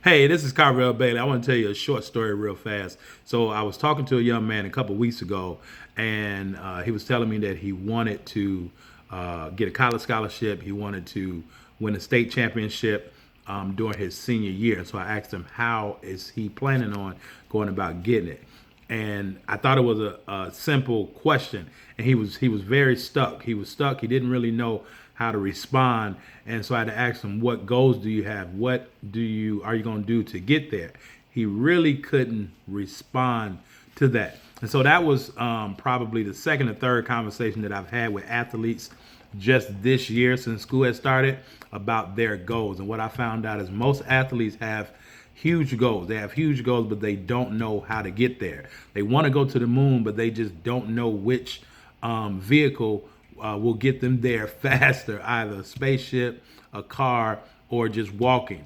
Hey, this is Carvel Bailey. I want to tell you a short story real fast. So I was talking to a young man a couple weeks ago, and he was telling me that he wanted to get a college scholarship. He wanted to win a state championship during his senior year. So I asked him how is he planning on going about getting it. And I thought it was a simple question, and he was very stuck. He was stuck. He didn't really know how to respond, and so I had to ask him, "What goals do you have? What are you going to do to get there?" He really couldn't respond to that, and so that was probably the second or third conversation that I've had with athletes just this year since school has started about their goals. And what I found out is most athletes have huge goals. They have huge goals, but they don't know how to get there. They want to go to the moon, but they just don't know which vehicle will get them there faster, either a spaceship, a car, or just walking.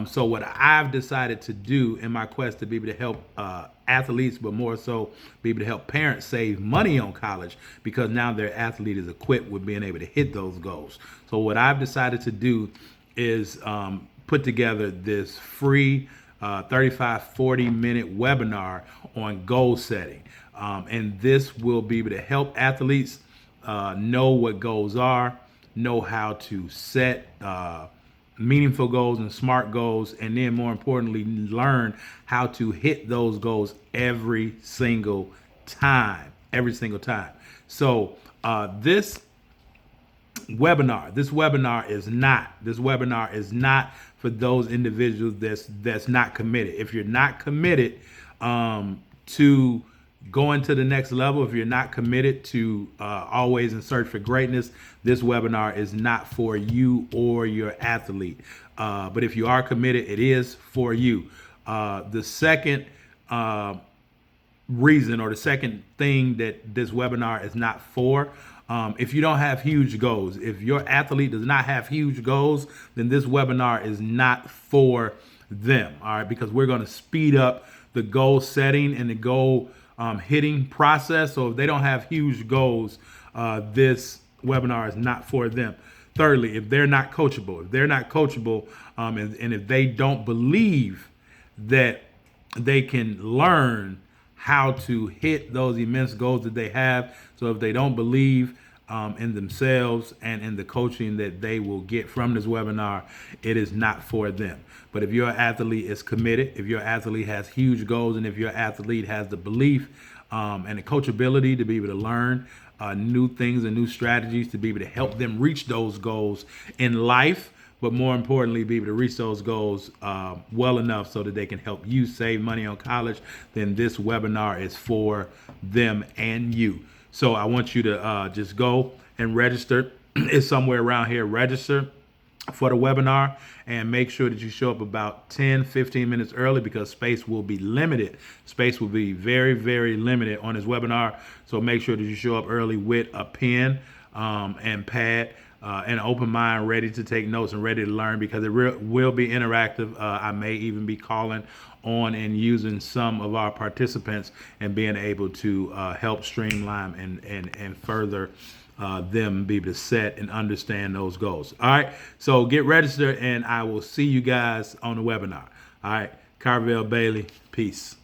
So what I've decided to do in my quest to be able to help athletes, but more so be able to help parents save money on college, because now their athlete is equipped with being able to hit those goals. So what I've decided to do is put together this free 35, 40-minute webinar on goal setting. And this will be able to help athletes know what goals are, know how to set meaningful goals and smart goals, and then more importantly, learn how to hit those goals every single time. Every single time. So this webinar is not for those individuals that's not committed. If you're not committed to going to the next level, if you're not committed to always in search for greatness, this webinar is not for you or your athlete. But if you are committed, it is for you. The second reason, or the second thing that this webinar is not for, if you don't have huge goals, if your athlete does not have huge goals, then this webinar is not for them. All right, because we're going to speed up the goal setting and the goal hitting process. So if they don't have huge goals, this webinar is not for them. Thirdly, if they're not coachable, and if they don't believe that they can learn how to hit those immense goals that they have. So if they don't believe in themselves and in the coaching that they will get from this webinar, it is not for them. But if your athlete is committed, if your athlete has huge goals, and if your athlete has the belief and the coachability to be able to learn new things and new strategies to be able to help them reach those goals in life, but more importantly, be able to reach those goals well enough so that they can help you save money on college, then this webinar is for them and you. So I want you to just go and register. It's somewhere around here. Register for the webinar and make sure that you show up about 10-15 minutes early, because space will be limited. Space will be very, very limited on this webinar. So make sure that you show up early with a pen and pad and an open mind, ready to take notes and ready to learn, because it will be interactive. I may even be calling on and using some of our participants and being able to help streamline and further them be able to set and understand those goals. All right, so get registered, and I will see you guys on the webinar. All right, Carvel Bailey, peace.